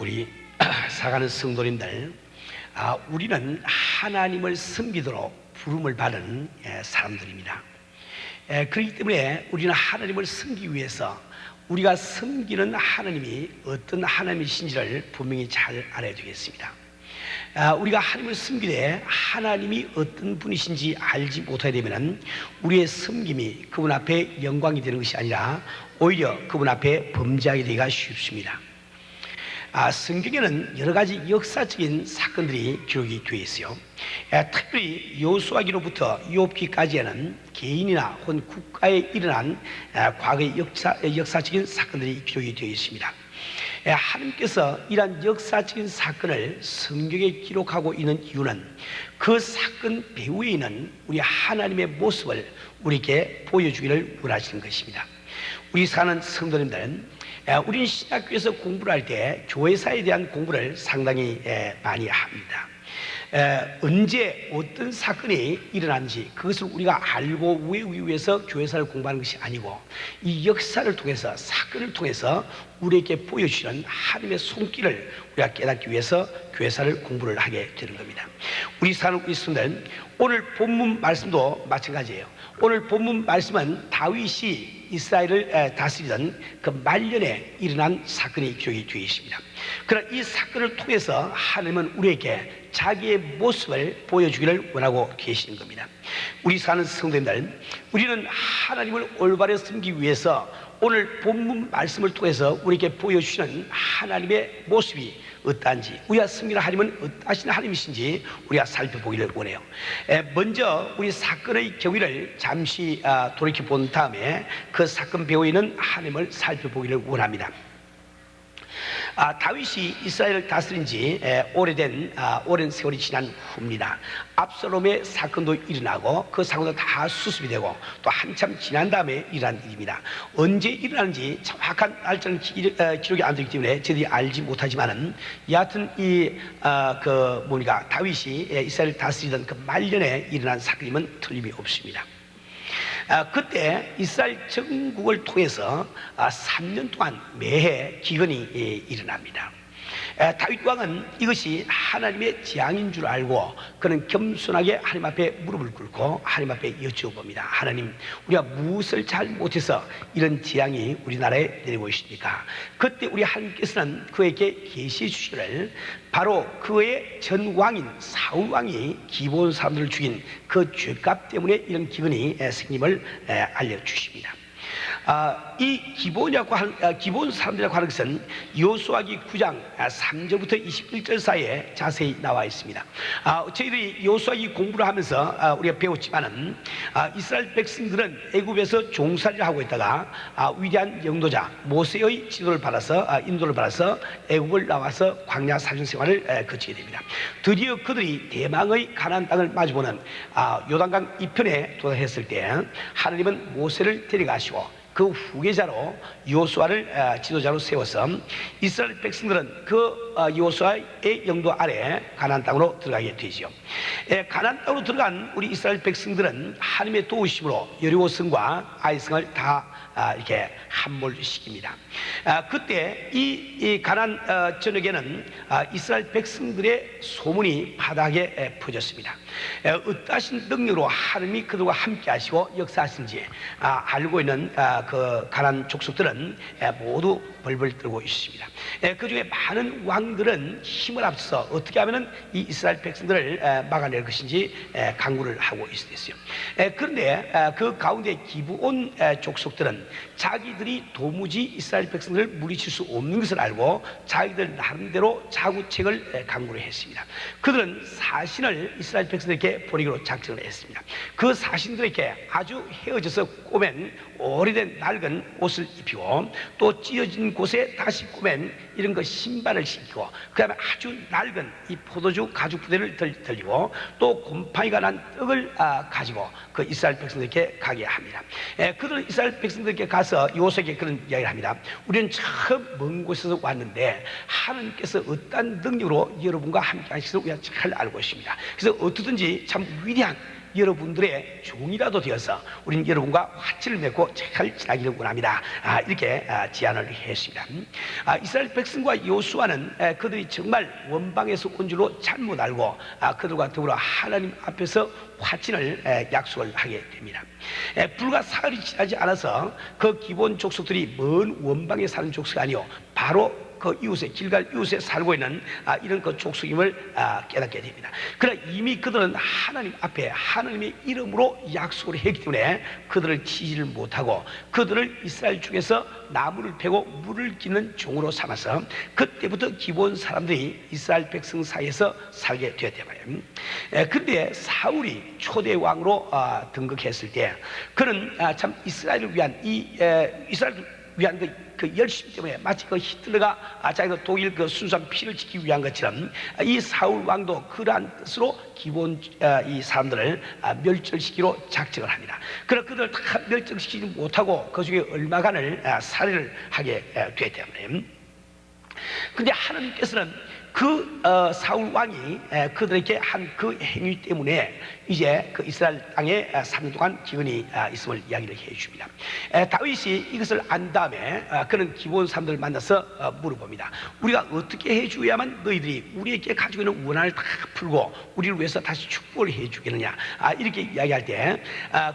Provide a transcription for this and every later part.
우리 사랑하는 성도님들, 우리는 하나님을 섬기도록 부름을 받은 사람들입니다. 그렇기 때문에 우리는 하나님을 섬기기 위해서 우리가 섬기는 하나님이 어떤 하나님이신지를 분명히 잘 알아야 되겠습니다. 우리가 하나님을 섬기되 하나님이 어떤 분이신지 알지 못하게 되면 우리의 섬김이 그분 앞에 영광이 되는 것이 아니라 오히려 그분 앞에 범죄하게 되기가 쉽습니다. 성경에는 여러 가지 역사적인 사건들이 기록이 되어 있어요. 특별히 여호수아기로부터 욥기까지에는 개인이나 혹은 국가에 일어난 과거의 역사적인 사건들이 기록이 되어 있습니다. 하나님께서 이러한 역사적인 사건을 성경에 기록하고 있는 이유는 그 사건 배후에 있는 우리 하나님의 모습을 우리에게 보여주기를 원하시는 것입니다. 우리 사는 성도님들은 우리는 신학교에서 공부를 할 때 교회사에 대한 공부를 상당히 많이 합니다. 언제 어떤 사건이 일어난지 그것을 우리가 알고 외우기 위해서 교회사를 공부하는 것이 아니고 이 역사를 통해서 사건을 통해서 우리에게 보여주시는 하나님의 손길을 우리가 깨닫기 위해서 교회사를 공부를 하게 되는 겁니다. 우리 사는 우리 성도는 오늘 본문 말씀도 마찬가지예요. 오늘 본문 말씀은 다윗이 이스라엘을 다스리던 그 말년에 일어난 사건이 기록이 되어 있습니다. 그러나 이 사건을 통해서 하나님은 우리에게 자기의 모습을 보여주기를 원하고 계시는 겁니다. 우리 사는 성도님들, 우리는 하나님을 올바로 섬기기 위해서 오늘 본문 말씀을 통해서 우리에게 보여주시는 하나님의 모습이 어떠한지, 우리가 섬기는 하나님은 어떠하신 하나님이신지 우리가 살펴보기를 원해요. 먼저 우리 사건의 경위를 잠시 돌이켜 본 다음에 그 사건 배후에 있는 하나님을 살펴보기를 원합니다. 다윗이 이스라엘을 다스린 지 오랜 세월이 지난 후입니다. 압살롬의 사건도 일어나고 그 사건도 다 수습이 되고 또 한참 지난 다음에 일어난 일입니다. 언제 일어나는지 정확한 날짜는 기록이 안 되기 때문에 저희들이 알지 못하지만은 여하튼 다윗이 이스라엘을 다스리던 그 말년에 일어난 사건임은 틀림이 없습니다. 그때 이스라엘 정국을 통해서 3년 동안 매해 기근이 일어납니다. 다윗 왕은 이것이 하나님의 재앙인 줄 알고 그는 겸손하게 하나님 앞에 무릎을 꿇고 하나님 앞에 여쭈어봅니다. 하나님, 우리가 무엇을 잘못해서 이런 재앙이 우리나라에 내리고 있습니까? 그때 우리 하나님께서는 그에게 계시해 주시기를 바로 그의 전 왕인 사울 왕이 기브온 사람들을 죽인 그 죄값 때문에 이런 기근이 생김을 알려주십니다. 이 기브온 사람들이라고 하는 것은 여호수아기 9장 3절부터 21절 사이에 자세히 나와 있습니다. 저희들이 여호수아기 공부를 하면서 우리가 배웠지만은 이스라엘 백성들은 애굽에서 종살이를 하고 있다가 위대한 영도자 모세의 인도를 받아서 애굽을 나와서 광야 사전 생활을 거치게 됩니다. 드디어 그들이 대망의 가나안 땅을 마주보는 요단강 이편에 도달했을 때 하나님은 모세를 데려가시고 그 후계자로 여호수아를 지도자로 세워서 이스라엘 백성들은 그 여호수아의 영도 아래 가나안 땅으로 들어가게 되죠. 가나안 땅으로 들어간 우리 이스라엘 백성들은 하나님의 도우심으로 여리고성과 아이성을 다 이렇게 함몰시킵니다. 그때 이 가나안 전역에는 이스라엘 백성들의 소문이 바닥에 퍼졌습니다. 어떠하신 능력으로 하나님이 그들과 함께 하시고 역사하신지 알고 있는 그 가나안 족속들은 모두 벌벌 떨고 있습니다. 그 중에 많은 왕들은 힘을 합쳐서 어떻게 하면 이 이스라엘 백성들을 막아낼 것인지 강구를 하고 있었어요. 그런데 그 가운데 기브온 족속들은 자기들이 도무지 이스라엘 백성들을 물리칠 수 없는 것을 알고 자기들 나름대로 자구책을 강구를 했습니다. 그들은 사신을 이스라엘 백성들에게 보내기로 작정을 했습니다. 그 사신들에게 아주 헤어져서 꼬맨 오래된 낡은 옷을 입히고 또 찢어진 곳에 다시 꼬맨 이런 거 신발을 신기고 그 다음에 아주 낡은 이 포도주 가죽 부대를 들리고 또 곰팡이가 난 떡을 가지고 그 이스라엘 백성들에게 가게 합니다. 그들은 이스라엘 백성들에게 가서 여호수아에게 그런 이야기를 합니다. 우리는 처음 먼 곳에서 왔는데 하나님께서 어떤 능력으로 여러분과 함께 하시기를 우리가 잘 알고 있습니다. 그래서 어떻든지 참 위대한 여러분들의 종이라도 되어서 우리는 여러분과 화친을 맺고 잘 지나기를 원합니다. 이렇게 제안을 했습니다. 이스라엘 백성과 여호수아는 그들이 정말 원방에서 온 줄로 잘못 알고 그들과 더불어 하나님 앞에서 화친을 약속을 하게 됩니다. 불과 사흘이 지나지 않아서 그 기본 족속들이 먼 원방에 사는 족속이 아니요 바로 그 이웃에 길갈 이웃에 살고 있는 이런 그 족속임을 깨닫게 됩니다. 그러나 이미 그들은 하나님 앞에 하나님의 이름으로 약속을 했기 때문에 그들을 치지를 못하고 그들을 이스라엘 중에서 나무를 패고 물을 끼는 종으로 삼아서 그때부터 기본 사람들이 이스라엘 백성 사이에서 살게 되었단 말이에요. 그때 사울이 초대 왕으로 등극했을 때 그는 참 이스라엘을 위한 이스라엘을 위한 그 열심 때문에 마치 그 히틀러가 자기가 독일 그 순수한 피를 지키기 위한 것처럼 이 사울 왕도 그러한 뜻으로 기본 이 사람들을 멸절시키기로 작정을 합니다. 그러나 그들을 다 멸절시키지 못하고 그 중에 얼마간을 살해를 하게 되었단 말이에요. 근데 하나님께서는 그 사울 왕이 그들에게 한 그 행위 때문에 이제 그 이스라엘 땅에 3년 동안 기근이 있음을 이야기를 해 줍니다. 다윗이 이것을 안 다음에 그는 기본 사람들을 만나서 물어봅니다. 우리가 어떻게 해줘야만 너희들이 우리에게 가지고 있는 원한을 다 풀고 우리를 위해서 다시 축복을 해 주겠느냐, 이렇게 이야기할 때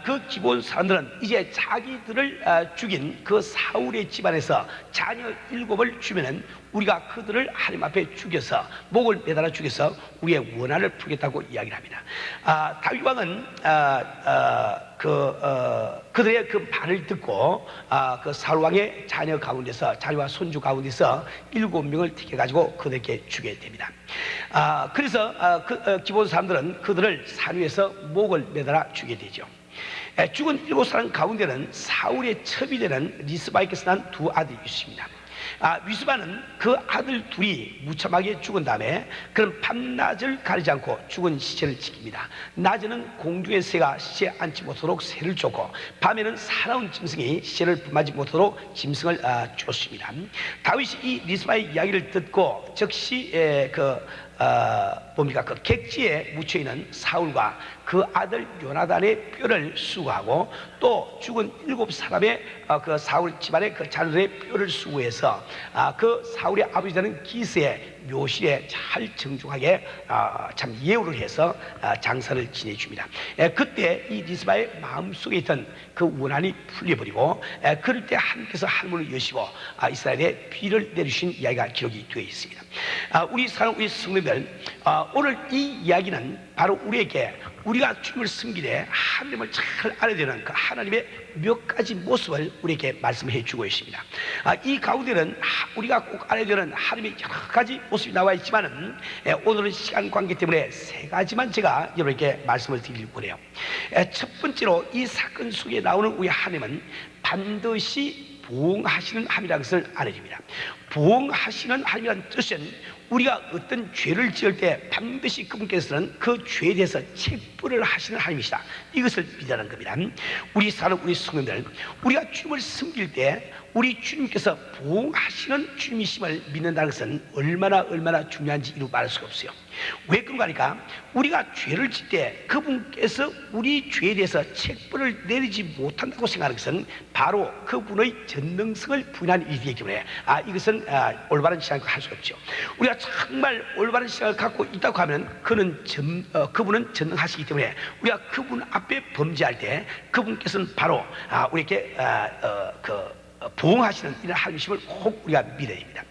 그 기본 사람들은 이제 자기들을 죽인 그 사울의 집안에서 자녀 7을 주면은 우리가 그들을 하나님 앞에 죽여서 목을 매달아 죽여서 우리의 원한을 풀겠다고 이야기를 합니다. 다윗 왕은 그들의 그 말을 듣고 그 사울 왕의 자녀 가운데서 자녀와 손주 가운데서 7명을 택해가지고 그들에게 주게 됩니다. 그래서 기본 사람들은 그들을 산 위에서 목을 매달아 주게 되죠. 죽은 7사람 가운데는 사울의 첩이 되는 리스바에게서 난 2 아들이 있습니다. 위스바는 그 아들 둘이 무참하게 죽은 다음에 그는 밤낮을 가리지 않고 죽은 시체를 지킵니다. 낮에는 공중의 새가 시체에 앉지 못하도록 새를 쫓고 밤에는 살아온 짐승이 시체를 범하지 못하도록 짐승을 쫓습니다. 다윗이 이 리스바의 이야기를 듣고 즉시 그 객지에 묻혀있는 사울과 그 아들 요나단의 뼈를 수거하고 또 죽은 7사람의 그 사울 집안의 그 자녀들의 뼈를 수거해서 그 사울의 아버지 되는 기스의 묘실에 잘 정중하게 참 예우를 해서 장사를 지내줍니다. 그때 이 리스바의 마음속에 있던 그 원한이 풀려버리고 그럴 때 하나님께서 하늘문을 여시고 이스라엘에 비를 내리신 이야기가 기록이 되어 있습니다. 우리 성도들, 오늘 이 이야기는 바로 우리에게 우리가 주님을 섬기되 하나님을 잘 알아야 되는 그 하나님의 몇 가지 모습을 우리에게 말씀해 주고 있습니다. 이 가운데는 우리가 꼭 알아야 되는 하나님의 여러 가지 모습이 나와 있지만은 오늘은 시간 관계 때문에 3가지만 제가 여러분에게 말씀을 드리려고 그래요. 첫 번째로 이 사건 속에 나오는 우리 하나님은 반드시 보응하시는 하나님이라는 것을 알아야 됩니다. 보응하시는 하나님이라는 뜻은 우리가 어떤 죄를 지을 때 반드시 그분께서는 그 죄에 대해서 책불을 하시는 하나님이시다, 이것을 믿으라는 겁니다. 우리 성도들, 우리가 주님을 섬길 때 우리 주님께서 보응하시는 주님이심을 믿는다는 것은 얼마나 중요한지 이루 말할 수가 없어요. 왜 그런가 하니까 우리가 죄를 질 때 그분께서 우리 죄에 대해서 책불을 내리지 못한다고 생각하는 것은 바로 그분의 전능성을 부인한 일이기 때문에 이것은 올바른 신앙을 할 수가 없죠. 우리가 정말 올바른 신앙을 갖고 있다고 하면 그분은 전능하시기 때문에 우리가 그분 앞에 범죄할 때 그분께서는 바로 우리에게 보응하시는 이런 하나님이심을 꼭 우리가 믿어야 됩니다.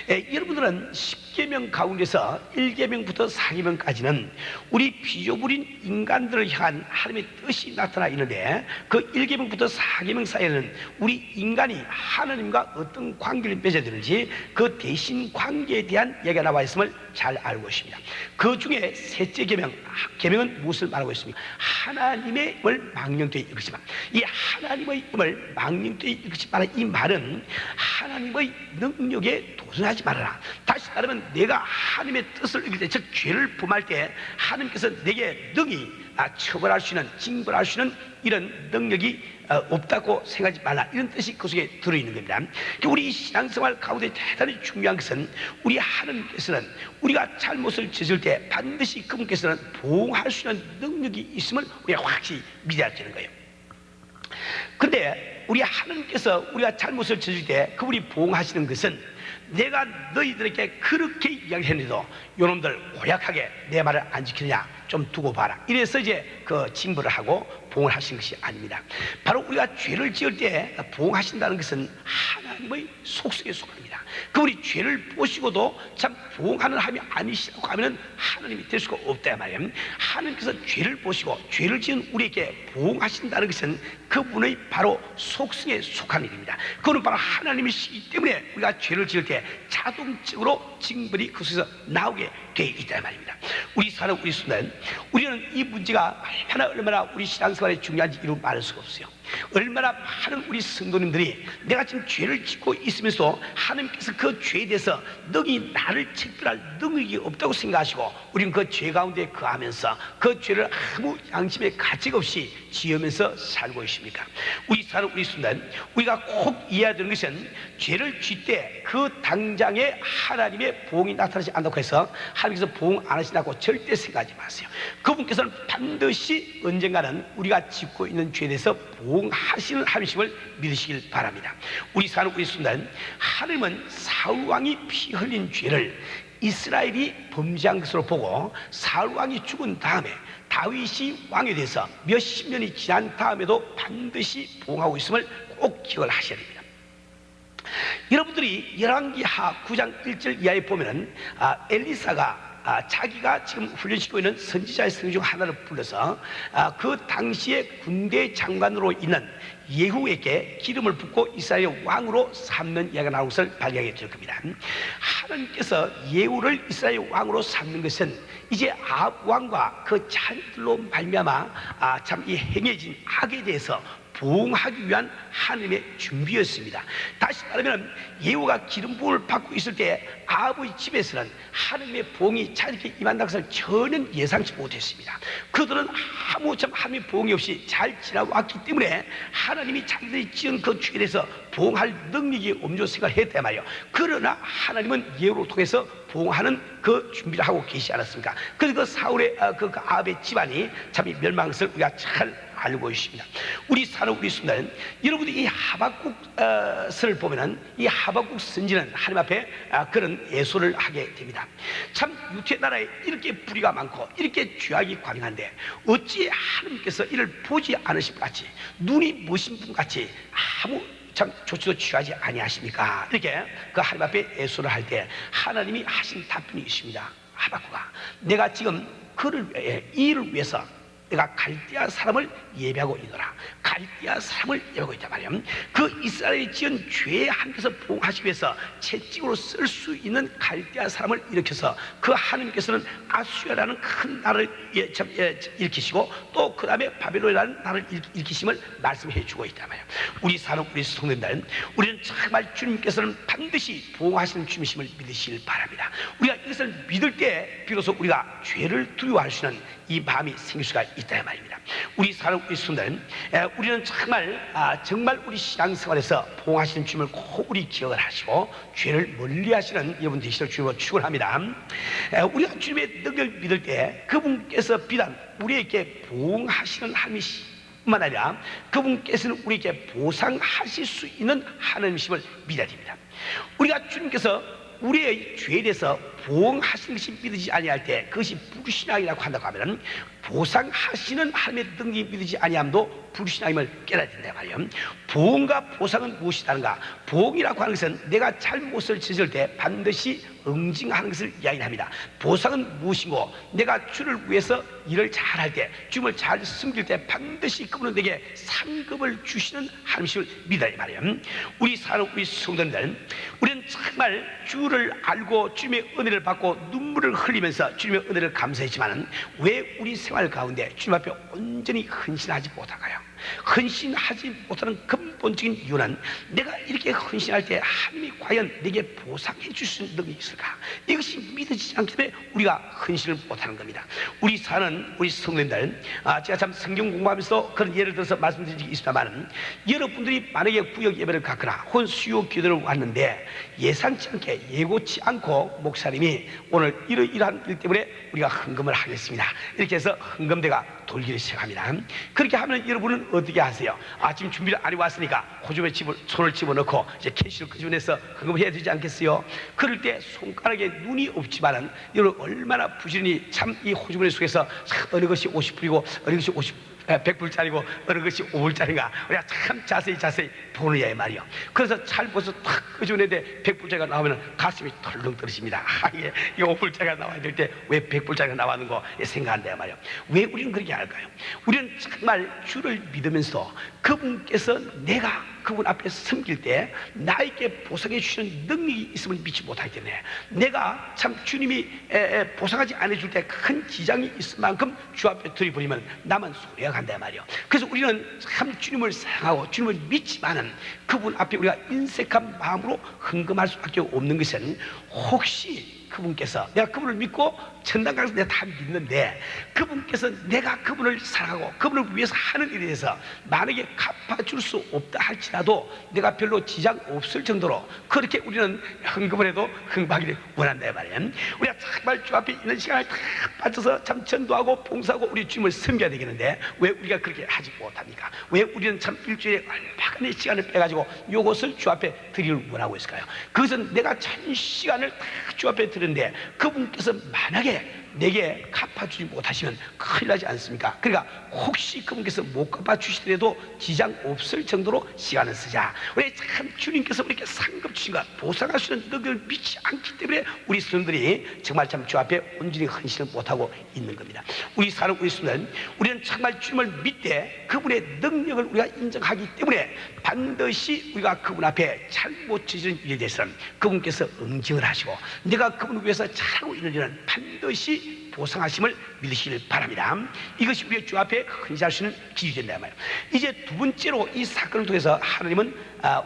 여러분들은 10계명 가운데서 1계명부터 4계명까지는 우리 비조물인 인간들을 향한 하나님의 뜻이 나타나 있는데 그 1계명부터 4계명 사이에는 우리 인간이 하나님과 어떤 관계를 맺어야 되는지 그 대신 관계에 대한 얘기가 나와 있음을 잘 알고 있습니다. 그 중에 셋째 계명은 무엇을 말하고 있습니까? 하나님의 임을 망령되이 일으키지만 이 하나님의 임을 망령되이 일으키지 마라, 이 말은 하나님의 능력에 도전하지 말아라. 다시 말하면 내가 하나님의 뜻을 이길 때, 즉 죄를 범할 때 하나님께서 내게 능히 처벌할 수 있는, 징벌할 수 있는 이런 능력이 없다고 생각하지 말라, 이런 뜻이 그 속에 들어있는 겁니다. 우리 신앙생활 가운데 대단히 중요한 것은 우리 하나님께서는 우리가 잘못을 저질 때 반드시 그분께서는 보응할 수 있는 능력이 있음을 우리가 확실히 믿어야 되는 거예요. 근데 우리 하나님께서 우리가 잘못을 저질 때 그분이 보응하시는 것은 내가 너희들에게 그렇게 이야기했는데도 요놈들 고약하게 내 말을 안 지키느냐, 좀 두고 봐라, 이래서 이제 그 징벌을 하고 보응을 하신 것이 아닙니다. 바로 우리가 죄를 지을 때 보응하신다는 것은 하나님의 속성에 속합니다. 그분이 죄를 보시고도 참 보응하는 하나님이 아니시라고 하면 하나님이 될 수가 없다 말이에요. 하나님께서 죄를 보시고 죄를 지은 우리에게 보응하신다는 것은 그분의 바로 속성에 속한 일입니다. 그거는 바로 하나님이시기 때문에 우리가 죄를 지을 때 자동적으로 징벌이 그 속에서 나오게 되어 있다 말입니다. 우리 사는 우리 순간 우리는 이 문제가 얼마나 우리 신앙생활에 중요한지 이루 말할 수가 없어요. 얼마나 많은 우리 성도님들이 내가 지금 죄를 짓고 있으면서 하나님께서 그 죄에 대해서 능히 나를 책별할 능력이 없다고 생각하시고 우리는 그 죄 가운데 거하면서 그 죄를 아무 양심의 가책 없이 지으면서 살고 있습니까? 우리 사는 우리 순간 우리가 꼭 이해해야 되는 것은 죄를 짓 때 그 당장에 하나님의 보응이 나타나지 않는다고 해서 하나님께서 보응 안 하신다고 절대 생각하지 마세요. 그분께서는 반드시 언젠가는 우리가 짓고 있는 죄에 대해서 보응하시는 하나님을 믿으시길 바랍니다. 우리 사는 우리 순간 하나님은 사울왕이 피 흘린 죄를 이스라엘이 범죄한 것으로 보고 사울왕이 죽은 다음에 다윗이 왕에 대해서 몇십 년이 지난 다음에도 반드시 보응하고 있음을 꼭 기억을 하셔야 됩니다. 여러분들이 열왕기하 9장 1절 이하에 보면은 엘리사가 자기가 지금 훈련시키고 있는 선지자의 성경 중 하나를 불러서 그 당시에 군대 장관으로 있는 예후에게 기름을 붓고 이스라엘 왕으로 삼는 이야기가 나오는 것을 발견하게 될 겁니다. 하나님께서 예후를 이스라엘 왕으로 삼는 것은 이제 아합 왕과 그 자녀들로 말미암아 참 이 행해진 악에 대해서 보응하기 위한 하나님의 준비였습니다. 다시 말하면 예후가 기름 부음을 받고 있을 때 아합의 집에서는 하나님의 보응이 자기에게 임한다는 것을 전혀 예상치 못했습니다. 그들은 아무 참 하나님의 보응이 없이 잘 지나왔기 때문에 하나님이 자기들이 지은 그 죄에 대해서 보응할 능력이 없는 생각을 했단 말이에요. 그러나 하나님은 예후를 통해서 보응하는 그 준비를 하고 계시지 않았습니까? 그래서 그 사울의 그 아합의 집안이 참 멸망한 것을 우리가 잘 알고 있습니다. 우리 사는 우리 순간 여러분들이 이 하박국서를 보면은 이 하박국 선지는 하나님 앞에 그런 예소를 하게 됩니다. 참 유태 나라에 이렇게 불의가 많고 이렇게 죄악이 관영한데 어찌 하나님께서 이를 보지 않으실 것 같이 눈이 머신 분 같이 아무 참 조치도 취하지 아니하십니까? 이렇게 그 하나님 앞에 예소를 할 때 하나님이 하신 답변이 있습니다. 하박국아, 내가 지금 그를 위해 이 일을 위해서 내가 갈대아 사람을 예배하고 있노라. 갈대아 사람을 예배하고 있단 말이야. 그 이스라엘이 지은 죄에 하나님께서 보응하시기 위해서 채찍으로 쓸 수 있는 갈대아 사람을 일으켜서 그 하나님께서는 아수야라는 큰 나라를 일으키시고 또 그 다음에 바벨론이라는 나라를 일으키심을 말씀해 주고 있단 말이야. 우리 사는 우리 성도님들, 우리는 정말 주님께서는 반드시 보응하시는 주님이심을 믿으시길 바랍니다. 우리가 이것을 믿을 때 비로소 우리가 죄를 두려워할 수 있는 이 마음이 생길 수가 있다 말입니다. 우리 사는 우리 순간 우리는 정말 우리 신앙생활에서 보응하시는 주님을 꼭 우리 기억을 하시고 죄를 멀리하시는 여러분 되시기를 주님으로 축원합니다. 우리가 주님의 능력을 믿을 때 그분께서 비단 우리에게 보응하시는 하나님이시뿐만 아니라 그분께서는 우리에게 보상하실 수 있는 하나님이심을 믿어야 됩니다. 우리가 주님께서 우리의 죄에 대해서 보응하시는 것이 믿으지 아니할 때 그것이 불신앙이라고 한다고 하면 보상하시는 하나님의 능력이 믿으지 아니함도 불신앙임을 깨달아야 된다 말이에요. 보응과 보상은 무엇이다는가? 보응이라고 하는 것은 내가 잘못을 저질 때 반드시 응징하는 것을 이야기합니다. 보상은 무엇이고 내가 주를 위해서 일을 잘할 때 주님을 잘 섬길 때 반드시 그분은 내게 상급을 주시는 하나님을 믿어야 말이에요. 우리 사는 우리 성도님들, 우리는 정말 주를 알고 주님의 은혜를 받고 눈물을 흘리면서 주님의 은혜를 감사했지만 왜 우리 생활 가운데 주님 앞에 온전히 헌신하지 못할까요? 헌신하지 못하는 근본적인 이유는 내가 이렇게 헌신할 때 하나님이 과연 내게 보상해 줄 수 있는 능력이 있을까? 이것이 믿어지지 않기 때문에 우리가 헌신을 못하는 겁니다. 우리 사는 우리 성도님들, 제가 참 성경 공부하면서 그런 예를 들어서 말씀드린 적이 있습니다만, 여러분들이 만약에 구역 예배를 갖거나 혹은 수요 기도를 왔는데 예상치 않게 예고치 않고 목사님이 오늘 이러이러한 일 때문에 우리가 헌금을 하겠습니다, 이렇게 해서 헌금대가 돌기를 시작합니다. 그렇게 하면 여러분은 어떻게 하세요? 지금 준비를 안 해왔으니까 호주머니에 손을 집어넣고 이제 캐시를 끄집어내서 헌금을 해야 되지 않겠어요? 그럴 때 손가락에 눈이 없지만은 여러분 얼마나 부지런히 참 이 호주머니 속에서 어느 것이 50불이고 어느 것이 100불짜리고 어느 것이 5불짜리가 우리가 참 자세히 보느냐 이 말이요. 그래서 잘 보서 탁 끄집어내는데 100불짜리가 나오면 가슴이 털렁 떨어집니다. 이게 5불짜리가 나와야 될 때 왜 100불짜리가 나왔는 거 생각한다 말이요. 왜 우리는 그렇게 할까요? 우리는 정말 주를 믿으면서 그분께서 내가 그분 앞에 섬길 때 나에게 보상해 주시는 능력이 있음을 믿지 못하기 때문에, 내가 참 주님이 보상하지 않아줄 때 큰 지장이 있을 만큼 주 앞에 들이버리면 나만 손해가 간다 말이요. 그래서 우리는 참 주님을 사랑하고 주님을 믿지만은 그분 앞에 우리가 인색한 마음으로 헌금할 수밖에 없는 것은, 혹시 그분께서, 내가 그분을 믿고 천당 가서 내가 다 믿는데 그분께서 내가 그분을 사랑하고 그분을 위해서 하는 일에 대해서 만약에 갚아줄 수 없다 할지라도 내가 별로 지장 없을 정도로 그렇게 우리는 헌금을 해도 헌금하기를 원한다 말이에요. 우리가 정말 주 앞에 있는 시간을 다 바쳐서 참 전도하고 봉사하고 우리 주님을 섬겨야 되겠는데 왜 우리가 그렇게 하지 못합니까? 왜 우리는 참 일주일에 얼마간의 시간을 빼가지고 이것을 주 앞에 드리를 원하고 있을까요? 그것은 내가 전 시간을 다 주 앞에 드리는데 그분께서 만약에 내게 갚아주지 못하시면 큰일 나지 않습니까? 그러니까 혹시 그분께서 못 갚아주시더라도 지장 없을 정도로 시간을 쓰자. 우리 참 주님께서 우리에게 상급 주신 것, 보상하시는 능력을 믿지 않기 때문에 우리 성도들이 정말 참 주 앞에 온전히 헌신을 못하고 있는 겁니다. 우리 사는 우리 성도는, 우리는 정말 주님을 믿되 그분의 능력을 우리가 인정하기 때문에 반드시 우리가 그분 앞에 잘못 저지른 일에 대해서는 그분께서 응징을 하시고 내가 그분을 위해서 잘하고 있는 일은 반드시 보상하심을 믿으시길 바랍니다. 이것이 우리의 주 앞에 헌신할 수 있는 길이 된다 말이에요. 이제 두 번째로 이 사건을 통해서 하나님은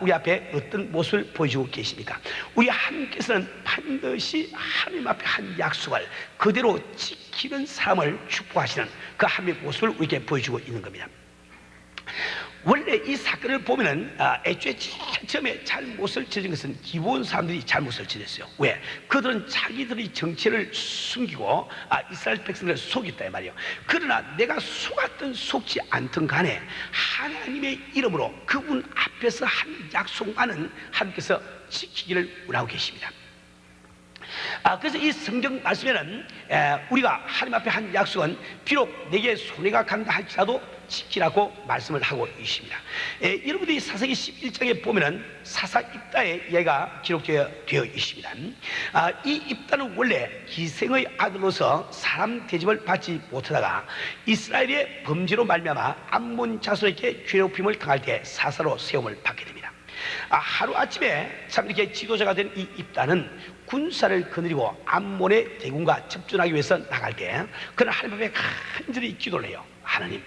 우리 앞에 어떤 모습을 보여주고 계십니까? 우리 하나님께서는 반드시 하나님 앞에 한 약속을 그대로 지키는 사람을 축복하시는 그 하나님의 모습을 우리에게 보여주고 있는 겁니다. 원래 이 사건을 보면은 애초에 처음에 잘못을 저진 것은 기본 사람들이 잘못을 저졌어요. 왜? 그들은 자기들의 정체를 숨기고 이스라엘 백성들을 속였다 이 말이에요. 그러나 내가 속았든 속지 않든 간에 하나님의 이름으로 그분 앞에서 한 약속만은 하나님께서 지키기를 원하고 계십니다. 그래서 이 성경 말씀에는 우리가 하나님 앞에 한 약속은 비록 내게 손해가 간다 할지라도 지키라고 말씀을 하고 있습니다. 여러분들이 사사기 11장에 보면은 사사 입다의 이야기가 기록되어 있습니다. 이 입다는 원래 기생의 아들로서 사람 대접을 받지 못하다가 이스라엘의 범죄로 말미암아 암몬 자손에게 괴롭힘을 당할 때 사사로 세움을 받게 됩니다. 하루아침에 참 이렇게 지도자가 된 이 입다는 군사를 거느리고 암몬의 대군과 접전하기 위해서 나갈 때 그는 하나님 앞에 간절히 기도를 해요. 하나님,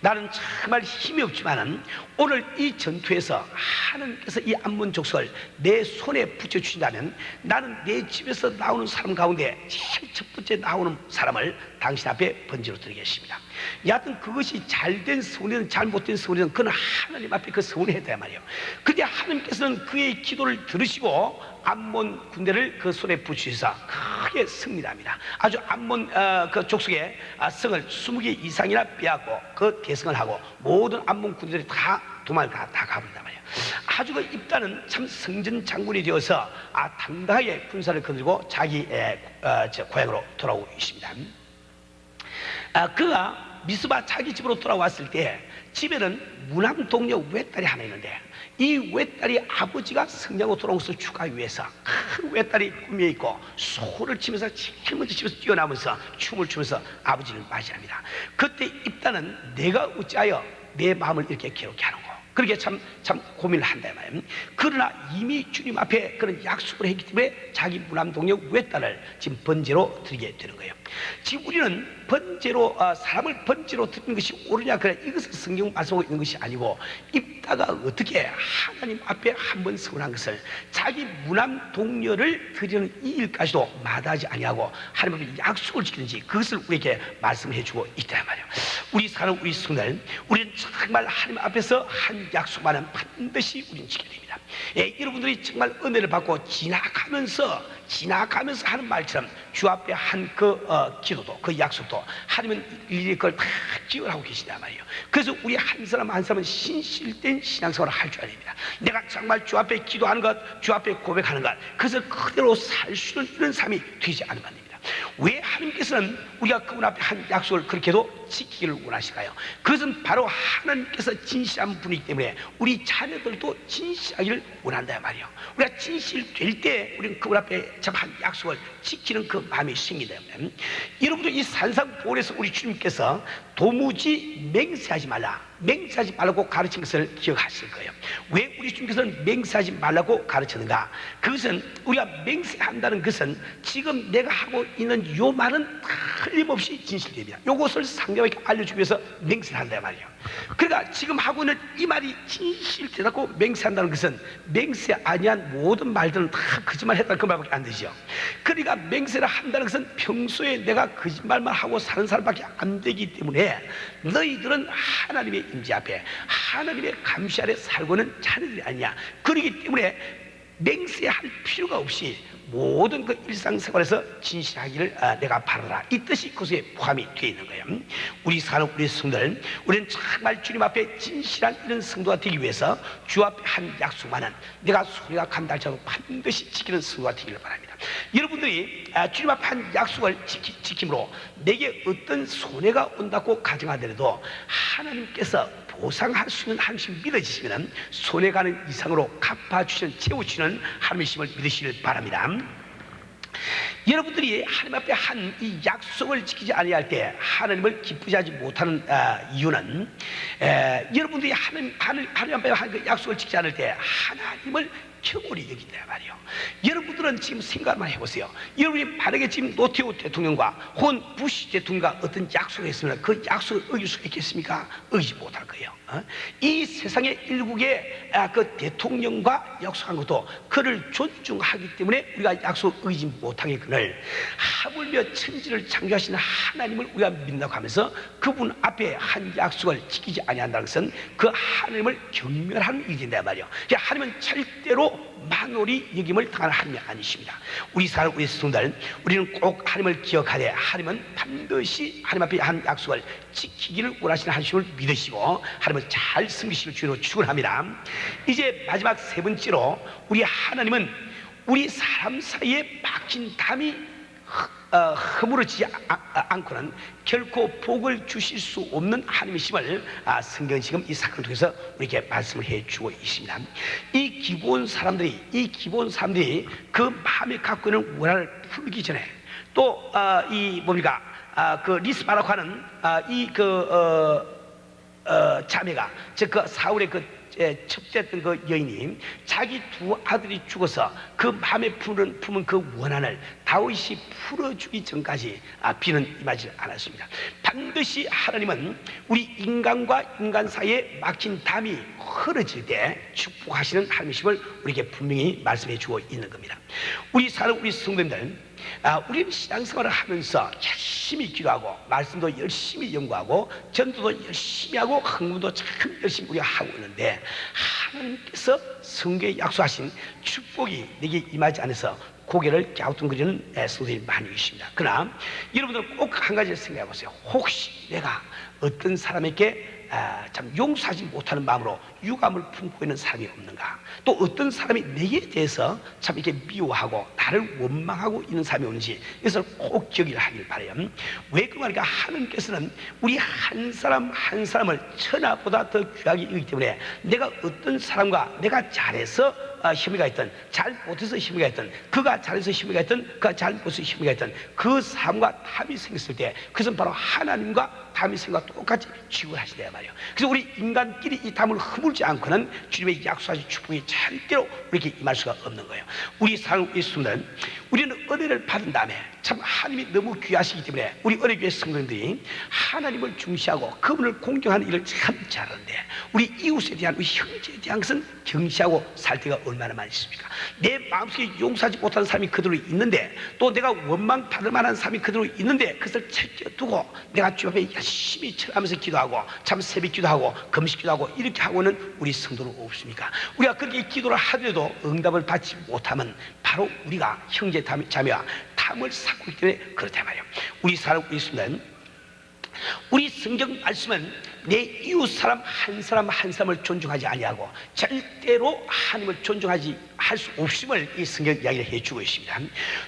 나는 정말 힘이 없지만은 오늘 이 전투에서 하나님께서 이 암몬 족속을 내 손에 붙여주신다면 나는 내 집에서 나오는 사람 가운데 제일 첫 번째 나오는 사람을 당신 앞에 번제로 드리겠습니다. 여하튼 그것이 잘된 서원이든 잘못된 서원이든 그는 하나님 앞에 그 서원을 했단 말이에요. 근데 하나님께서는 그의 기도를 들으시고 암몬 군대를 그 손에 붙이셔서 크게 승리합니다. 아주 암몬 그 족속의 성을 20개 이상이나 빼앗고 그 대승을 하고 모든 암몬 군대들이 다 도망을 다 가버린단 말이에요. 아주 그 입다는 참 성전 장군이 되어서 당당하게 군사를 거느리고 자기 고향으로 돌아오고 있습니다. 그가 미스바 자기 집으로 돌아왔을 때 집에는 무남동녀 외딸이 하나 있는데 이 외딸이 아버지가 성령으로 돌아온 것을 축하하기 위해서 큰 외딸이 꾸며 있고 소를 치면서 제일 먼저 집에서 뛰어나면서 춤을 추면서 아버지를 맞이합니다. 그때 입다는 내가 어찌하여 내 마음을 이렇게 괴롭게 하는 거, 그렇게 참 고민을 한다 말이에요. 그러나 이미 주님 앞에 그런 약속을 했기 때문에 자기 무남동녀 외딸을 지금 번제로 드리게 되는 거예요. 지금 우리는 번제로 사람을 번제로 드리는 것이 옳으냐, 그래 이것을 성경 말씀하고 있는 것이 아니고, 입다가 어떻게 하나님 앞에 한 번 서운한 것을 자기 무남 동료를 드리는 이 일까지도 마다하지 아니하고 하나님 앞에 약속을 지키는지, 그것을 우리에게 말씀해 주고 있단 말이에요. 우리 사는 우리 성도들, 우리는 정말 하나님 앞에서 한 약속만은 반드시 우리는 지켜야 됩니다. 예, 여러분들이 정말 은혜를 받고 지나가면서 하는 말처럼 주 앞에 한 기도도, 그 약속도 하나님은 일일이 그걸 다 기억하고 계시단 말이에요. 그래서 우리 한 사람 한 사람은 신실된 신앙생활을 할 줄 아닙니다. 내가 정말 주 앞에 기도하는 것, 주 앞에 고백하는 것, 그것을 그대로 살 수 있는 이런 삶이 되지 않으면 안 됩니다. 왜 하나님께서는 우리가 그분 앞에 한 약속을 그렇게도 지키기를 원하실까요? 그것은 바로 하나님께서 진실한 분이기 때문에 우리 자녀들도 진실하기를 원한다 말이에요. 우리가 진실될 때 우리는 그분 앞에 한 약속을 지키는 그 마음이 생기다. 여러분들, 이 산상보훈에서 우리 주님께서 도무지 맹세하지 말라고 가르친 것을 기억하실 거예요. 왜 우리 주님께서는 맹세하지 말라고 가르쳤는가? 그것은 우리가 맹세한다는 것은 지금 내가 하고 있는 요 말은 틀림없이 진실됩니다. 요것을 상대방에게 알려주기 위해서 맹세를 한다 말이에요. 그러니까 지금 하고 있는 이 말이 진실되다고 맹세한다는 것은 맹세 아니한 모든 말들은 다 거짓말했다는 그 말밖에 안 되죠. 그러니까 맹세를 한다는 것은 평소에 내가 거짓말만 하고 사는 사람밖에 안 되기 때문에 너희들은 하나님의 임재 앞에, 하나님의 감시 아래 살고 있는 자녀들이 아니냐. 그렇기 때문에 맹세할 필요가 없이 모든 그 일상생활에서 진실하기를 내가 바라라, 이 뜻이 그것에 포함이 되어 있는 거예요. 우리 사는 우리 성도들, 우리는 정말 주님 앞에 진실한 이런 성도가 되기 위해서 주 앞에 한 약속만은 내가 소리가 간다 할지라도 반드시 지키는 성도가 되기를 바랍니다. 여러분들이 주님 앞에 한 약속을 지킴으로 내게 어떤 손해가 온다고 가정하더라도 하나님께서 보상할 수 있는 하나님을 믿어지시면 손해가는 이상으로 갚아주시는, 채워주시는 하나님이심을 믿으시길 바랍니다. 여러분들이 하나님 앞에 한 이 약속을 지키지 아니할 때 하나님을 기쁘지 하지 못하는 이유는, 여러분들이 하나님 앞에 한 그 약속을 지키지 않을 때 하나님을 경홀히 여긴다 말이에요. 여러분들은 지금 생각만 해보세요. 여러분이 만약에 지금 노태우 대통령과 혹은 부시 대통령과 어떤 약속을 했으면 그 약속을 어길 수 있겠습니까? 어기지 못할 거예요. 이 세상의 일국의 그 대통령과 약속한 것도 그를 존중하기 때문에 우리가 약속을 어기지 못하겠거늘, 하물며 천지를 창조하시는 하나님을 우리가 믿는다고 하면서 그분 앞에 한 약속을 지키지 아니한다는 것은 그 하나님을 경멸하는 일이 된다 말이에요. 하나님은 절대로 만홀히 여김을 당하는 하나님이 아니십니다. 우리 사는 우리 성도들, 우리는 꼭 하나님을 기억하되 하나님은 반드시 하나님 앞에 한 약속을 지키기를 원하시는 하나님을 믿으시고 하나님을 잘 섬기시길 주로 축원합니다. 이제 마지막 세 번째로, 우리 하나님은 우리 사람 사이에 막힌 담이 허물어지지 않고는 결코 복을 주실 수 없는 하나님이심을 성경은 지금 이 사건을 통해서 우리에게 말씀을 해주고 있습니다. 이 기본 사람들이 그 마음에 갖고 있는 원한을 풀기 전에 또 이 뭡니까, 그 리스바라고 하는 자매가, 즉 그 사울의 첩대했던 그 여인이 자기 두 아들이 죽어서 그 마음에 품은 그 원한을 다윗이 풀어주기 전까지 비는 임하지 않았습니다. 반드시 하나님은 우리 인간과 인간 사이에 막힌 담이 흐려질 때 축복하시는 하나님이심을 우리에게 분명히 말씀해 주고 있는 겁니다. 우리 사는 우리 성도님들, 우리는 신앙생활을 하면서 열심히 기도하고 말씀도 열심히 연구하고 전도도 열심히 하고 헌금도 참 열심히 우리가 하고 있는데, 하나님께서 성경에 약속하신 축복이 내게 임하지 않아서 고개를 갸우뚱거리는 성도들이 많이 계십니다. 그러나 여러분들 꼭 한 가지를 생각해 보세요. 혹시 내가 어떤 사람에게 참 용서하지 못하는 마음으로 유감을 품고 있는 사람이 없는가? 또 어떤 사람이 내게 대해서 참 이렇게 미워하고 나를 원망하고 있는 사람이 없는지, 이것을 꼭 기억을 하길 바라요. 왜 그러니까 하나님께서는 우리 한 사람 한 사람을 천하보다 더 귀하게 여기기 때문에 내가 어떤 사람과 내가 잘해서 혐의가 있든, 잘 못해서 혐의가 있든, 그가 잘해서 혐의가 있든, 그가 잘못해서 혐의가 있든, 그 삶과 탐이 생겼을 때 그것은 바로 하나님과 탐이 생과 똑같이 지구를 하시대요 말이에요. 그래서 우리 인간끼리 이 탐을 허물지 않고는 주님의 약속하신 축복이 절대로 우리에게 임할 수가 없는 거예요. 우리 사랑하는 예수님은 우리는 은혜를 받은 다음에 참 하나님이 너무 귀하시기 때문에 우리 은혜교회 성도님들이 하나님을 중시하고 그분을 공경하는 일을 참 잘하는데, 우리 이웃에 대한, 우리 형제에 대한 것은 경시하고 살 때가 얼마나 많이 있습니까? 내 마음속에 용서하지 못하는 사람이 그대로 있는데, 또 내가 원망 받을 만한 사람이 그대로 있는데 그것을 챙겨두고 내가 주 앞에 열심히 철하면서 기도하고 참 새벽 기도하고 금식 기도하고 이렇게 하고는 우리 성도는 없습니까? 우리가 그렇게 기도를 하더라도 응답을 받지 못하면 바로 우리가 형제 자매와 탐을 쌓고 있기 때문에 그렇단 말이에요. 우리 살아가고 있으면, 우리 성경 말씀은 내 이웃 사람 한 사람을 존중하지 아니하고 절대로 하나님을 존중하지 할 수 없음을 이 성경 이야기를 해주고 있습니다.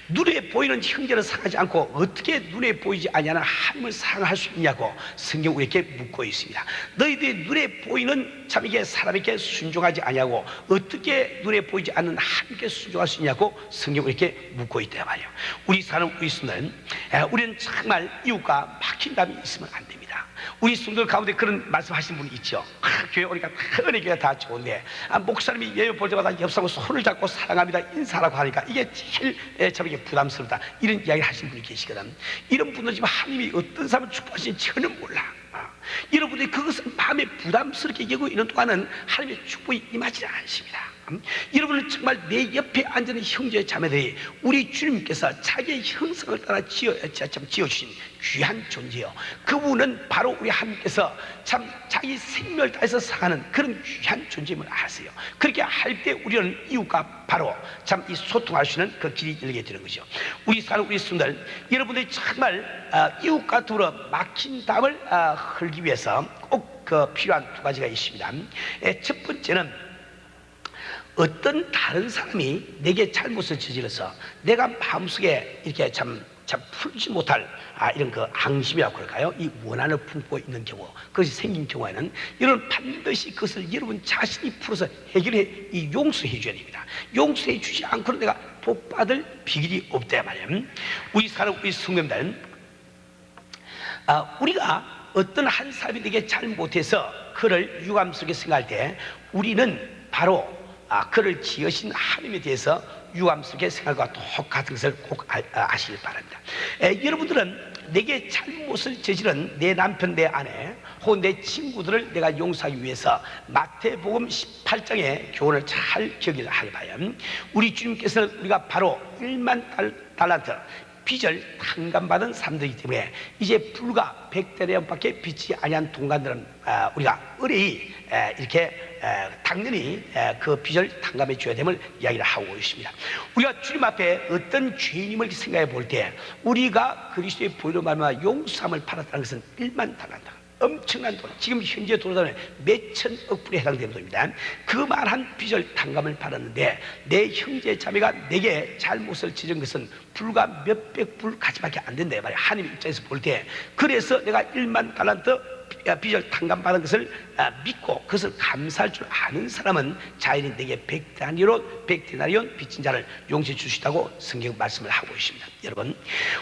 눈에 보이는 형제를 사랑하지 않고 어떻게 눈에 보이지 아니하는 하나님을 사랑할 수 있냐고 성경 우리에게 묻고 있습니다. 너희들이 눈에 보이는 참 이게 사람에게 순종하지 아니하고 어떻게 눈에 보이지 않는 하나님께 순종할 수 있냐고 성경 우리에게 묻고 있단 말이에요. 우리 사는 우리는 우리는 정말 이웃과 막힌 담이 있으면 안 됩니다. 우리 성도들 가운데 그런 말씀하시는 분이 있죠. 교회 오니까 은혜교회가 다 좋은데 목사님이 예배 볼 때마다 옆사람과 손을 잡고 사랑합니다 인사라고 하니까 이게 제일 참 이게 부담스럽다, 이런 이야기를 하시는 분이 계시거든. 이런 분들 지금 하나님이 어떤 사람을 축복하시는지 전혀 몰라. 여러분들이 그것을 마음에 부담스럽게 여기고 있는 동안은 하나님의 축복이 임하지 않습니다. 여러분은 정말 내 옆에 앉는 형제 자매들이 우리 주님께서 자기의 형상을 따라 지어주신 귀한 존재요. 그분은 바로 우리 하나님께서 참 자기 생명을 다해서 사랑하는 그런 귀한 존재임을 아세요. 그렇게 할 때 우리는 이웃과 바로 참 이 소통할 수 있는 그 길이 열리게 되는 것이죠. 우리 사는 우리 성도들, 여러분들이 정말 이웃과 더불어 막힌 담을 헐기 위해서 꼭 그 필요한 두 가지가 있습니다. 첫 번째는 어떤 다른 사람이 내게 잘못을 저질러서 내가 마음속에 이렇게 참 풀지 못할 이런 그 앙심이라고 그럴까요? 이 원한을 품고 있는 경우, 그것이 생긴 경우에는 여러분 반드시 그것을 여러분 자신이 풀어서 해결해 용서해 줘야 됩니다. 용서해 주지 않고는 내가 복받을 비결이 없다 말이에요. 우리 사람, 우리 성도님들, 우리가 어떤 한 사람이 내게 잘못해서 그를 유감 속에 생각할 때 우리는 바로 그를 지으신 하나님에 대해서 유감 속의 생각과 똑같은 것을 꼭 아시길 바랍니다. 여러분들은 내게 잘못을 저지른 내 남편, 내 아내 혹은 내 친구들을 내가 용서하기 위해서 마태복음 18장의 교훈을 잘 기억을 하봐요. 우리 주님께서는 우리가 바로 1만 달란트 빚을 탕감받은 사람들이기 때문에 이제 불과 100데나리온밖에 빚지 아니한 동관들은 우리가 의뢰히 이렇게 당연히 그 빚을 탕감해 줘야 됨을 이야기를 하고 있습니다. 우리가 주님 앞에 어떤 죄인임을 생각해 볼 때 우리가 그리스도의 보혈로 말미암아 용서함을 받았다는 것은 1만 달란트, 엄청난 돈, 지금 현재 돈은 몇천억 불에 해당되는 돈입니다. 그 말한 빚을 탕감을 받았는데 내 형제 자매가 내게 잘못을 저지른 것은 불과 몇백 불까지밖에 안 된다 말이야, 하나님 입장에서 볼 때. 그래서 내가 1만 달란트 빚을 탕감받은 것을 믿고 그것을 감사할 줄 아는 사람은 자연히 내게 100데나리온 빚진 자를 용서해 주시다고 성경 말씀을 하고 있습니다. 여러분,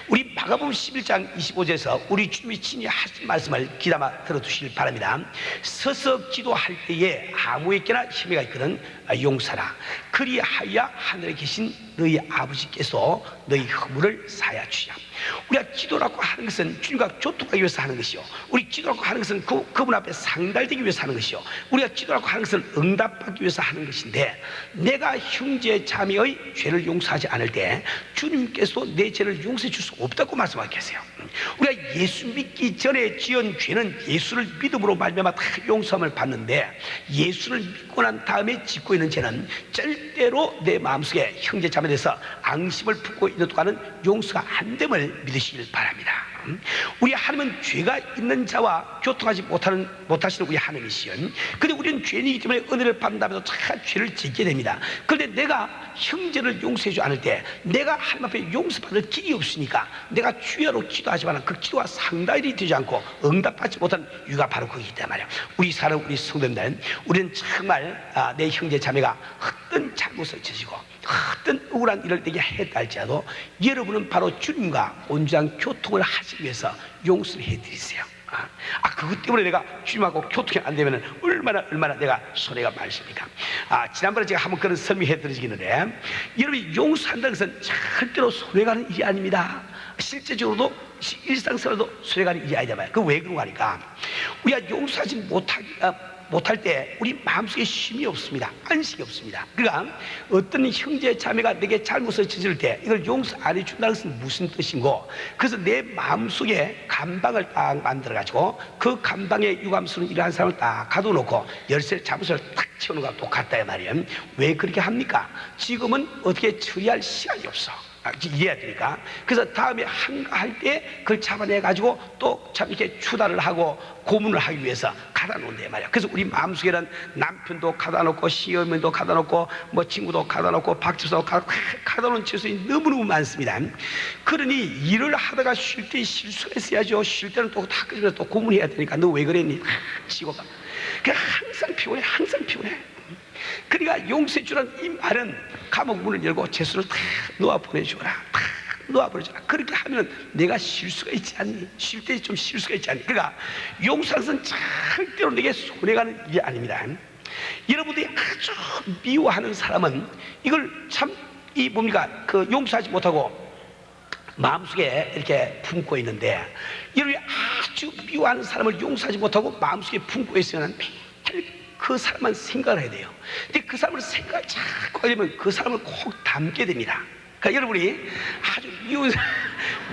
우리 마가복음 11장 25절에서 우리 주님이 친히 하신 말씀을 귀담아 들어두시길 바랍니다. 서서 기도할 때에 아무에게나 혐의가 있거든 용서하라. 그리하여 하늘에 계신 너희 아버지께서 너희 허물을 사하여 주시라. 우리가 기도라고 하는 것은 주님과 교통하기 위해서 하는 것이요, 우리 기도라고 하는 것은 그분 앞에 상달되기 위해서 하는 것이요, 우리가 기도라고 하는 것은 응답받기 위해서 하는 것인데, 내가 형제 자매의 죄를 용서하지 않을 때 주님께서 내 죄를 용서해 줄 수 없다고 말씀하고 계세요. 우리가 예수 믿기 전에 지은 죄는 예수를 믿음으로 말미암아 다 용서함을 받는데, 예수를 믿고 난 다음에 짓고 있는 죄는 절대로 내 마음속에 형제 자매에 대해서 앙심을 품고 있는 동안은 용서가 안 됨을 믿으시길 바랍니다. 우리 하나님은 죄가 있는 자와 교통하지 못하시는 우리 하나님이시여, 근데 우리는 죄인이기 때문에 은혜를 받는다면서 참 죄를 짓게 됩니다. 그런데 내가 형제를 용서해 주지 않을 때 내가 하나님 앞에 용서받을 길이 없으니까 내가 주여로 기도하지만 그 기도가 상달이 되지 않고 응답받지 못한 이유가 바로 거기 있단 말이야. 우리 사랑, 우리 성도님들, 우리는 정말 내 형제 자매가 어떤 잘못을 저지고 어떤 억울한 일을 내게 했다 할지라도 여러분은 바로 주님과 온전한 교통을 하기 위해서 용서를 해드리세요. 그것 때문에 내가 주님하고 교통이 안 되면 얼마나 내가 손해가 많습니까? 지난번에 제가 한번 그런 설명해 드리기는데, 여러분이 용서한다는 것은 절대로 손해 가는 일이 아닙니다. 실제적으로도 일상생활도 손해 가는 일이 아니잖아요. 그 왜 그런가 하니까, 우리가 용서하지 못할 때 우리 마음속에 힘이 없습니다. 안식이 없습니다. 그러니까 어떤 형제 자매가 내게 잘못을 저지를 때 이걸 용서 안 해준다는 것은 무슨 뜻인고, 그래서 내 마음속에 감방을 딱 만들어가지고 그 감방에 유감스러운 일을 한 사람을 딱 가둬놓고 열쇠 잠옷을 탁 채우는 것과 똑같다 말이에요. 왜 그렇게 합니까? 지금은 어떻게 처리할 시간이 없어. 이해해야 되니까. 그래서 다음에 한가할 때 그걸 잡아내가지고 또 참 이렇게 추다를 하고 고문을 하기 위해서 가다 놓는데 말이야. 그래서 우리 마음속에는 남편도 가다 놓고 시어머니도 가다 놓고 뭐 친구도 가다 놓고 박집사도 가다 놓은 죄수들이 너무너무 많습니다. 그러니 일을 하다가 쉴 때 실수를 했어야죠. 쉴 때는 또 다 끄집어서 또 고문해야 되니까 너 왜 그랬니? 치고 가. 항상 피곤해. 항상 피곤해. 그러니까 용서해 주라는 이 말은 감옥 문을 열고 죄수를 다 놓아 보내주라. 다 놓아 보내주라. 그렇게 하면 내가 실수가 있지 않니? 쉴 때 좀 실수가 있지 않니? 그러니까 용서하는 것은 절대로 내게 손해가는 일이 아닙니다. 여러분들이 아주 미워하는 사람은 이걸 참 그 용서하지 못하고 마음속에 이렇게 품고 있는데, 여러분이 아주 미워하는 사람을 용서하지 못하고 마음속에 품고 있으면 그 사람만 생각을 해야 돼요. 근데 그 사람을 생각을 자꾸 하려면 그 사람을 꼭 닮게 됩니다. 그러니까 여러분이 아주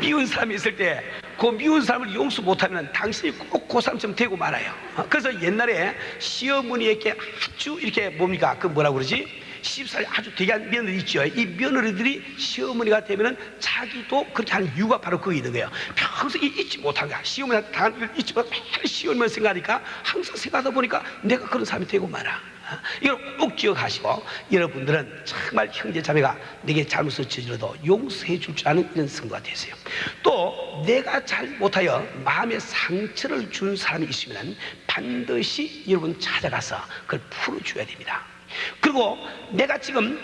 미운 사람이 있을 때 그 미운 사람을 용서 못하면 당신이 꼭 그 사람처럼 되고 말아요. 그래서 옛날에 시어머니에게 아주 이렇게 그 뭐라고 그러지? 시집살이 아주 되게 한 며느리 있죠. 이 며느리들이 시어머니가 되면은 자기도 그렇게 하는 이유가 바로 거기 있는 거예요. 평소에 잊지 못한 거야. 시어머니한테 당한 일을 잊지 못하고 매일 시어머니만 생각하니까 항상 생각하다 보니까 내가 그런 사람이 되고 말아. 이걸 꼭 기억하시고, 여러분들은 정말 형제 자매가 내게 잘못을 저질러도 용서해 줄 줄 아는 이런 성도가 되세요. 또 내가 잘못하여 마음에 상처를 준 사람이 있으면 반드시 여러분 찾아가서 그걸 풀어줘야 됩니다. 그리고 내가 지금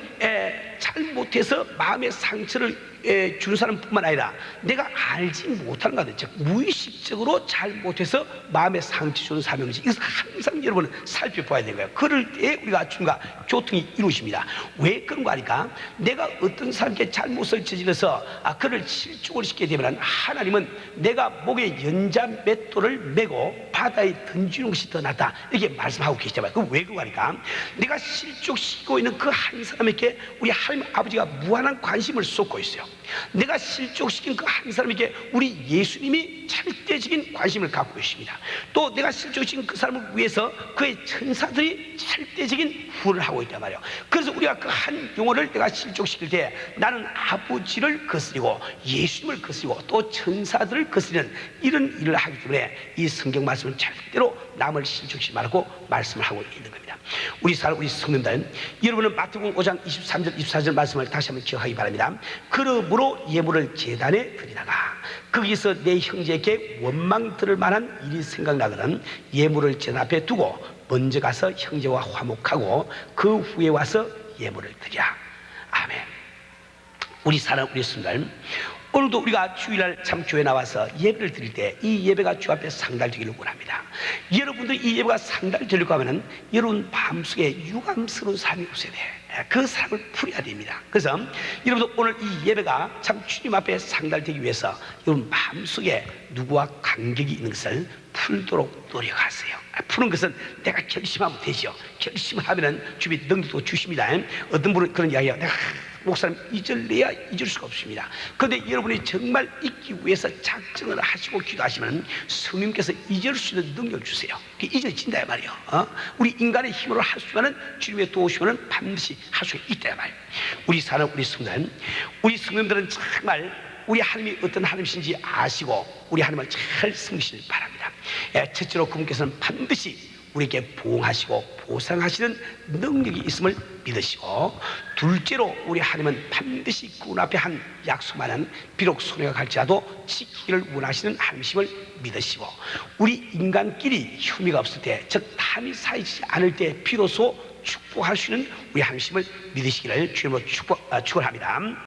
잘못해서 마음의 상처를 준 사람뿐만 아니라 내가 알지 못하는 것들, 즉 무의식적으로 잘못해서 마음의 상처 주는 사명이지, 이것을 항상 여러분은 살펴봐야 되는 거예요. 그럴 때 우리가 주님과 교통이 이루어집니다. 왜 그런 거 아니까? 내가 어떤 사람에게 잘못을 저질러서 그를 실족을 시키게 되면 하나님은 내가 목에 연자 맷돌을 메고 바다에 던지는 것이 더 낫다, 이렇게 말씀하고 계시잖아요. 그럼 왜 그거 아니까? 내가 실족시키고 있는 그 한 사람에게 우리 하나님 아버지가 무한한 관심을 쏟고 있어요. 내가 실족시킨 그 한 사람에게 우리 예수님이 절대적인 관심을 갖고 있습니다. 또 내가 실족시킨 그 사람을 위해서 그의 천사들이 절대적인 후원을 하고 있단 말이에요. 그래서 우리가 그 한 영혼을 내가 실족시킬 때 나는 아버지를 거스리고 예수님을 거스리고 또 천사들을 거스리는 이런 일을 하기 때문에 이 성경 말씀은 절대로 남을 실족시키지 말고 말씀을 하고 있는 겁니다. 우리 성도들, 여러분은 마태복음 5장 23절 24절 말씀을 다시 한번 기억하기 바랍니다. 그러므로 예물을 제단에 드리다가 거기서 내 형제에게 원망 들을 만한 일이 생각나거든 예물을 제단 앞에 두고 먼저 가서 형제와 화목하고 그 후에 와서 예물을 드리라. 아멘. 우리 성도들, 오늘도 우리가 주일날 참 교회 나와서 예배를 드릴 때 이 예배가 주 앞에 상달되기를 원합니다. 여러분들 이 예배가 상달되려고 하면은 여러분 마음속에 유감스러운 사람이 없어야 돼. 그 사람을 풀어야 됩니다. 그래서 여러분들 오늘 이 예배가 참 주님 앞에 상달되기 위해서 여러분 마음속에 누구와 간격이 있는 것을 풀도록 노력하세요. 푸는 것은 내가 결심하면 되죠. 결심하면은 주님이 능력도 주십니다. 어떤 분은 그런 이야기해요. 내가 목사님 잊을래야 잊을 수가 없습니다. 그런데 여러분이 정말 잊기 위해서 작정을 하시고 기도하시면 성령께서 잊을 수 있는 능력을 주세요. 잊어진다 말이에요. 우리 인간의 힘으로 할 수 있는 주님의 도우시면 반드시 할 수 있다 말이에요. 우리 성도들, 우리 성도들은 정말 우리 하나님이 어떤 하나님이신지 아시고 우리 하나님을 잘 섬기시길 바랍니다. 첫째로 그분께서는 반드시 우리에게 보응하시고 보상하시는 능력이 있음을 믿으시고, 둘째로 우리 하나님은 반드시 그분 앞에 한 약속만은 비록 손해가 갈지라도 지키기를 원하시는 하나님이심을 믿으시고, 우리 인간끼리 혐의가 없을 때, 즉 탐이 쌓이지 않을 때 비로소 축복할 수 있는 우리 하나님이심을 믿으시기를 주님으로 축원합니다.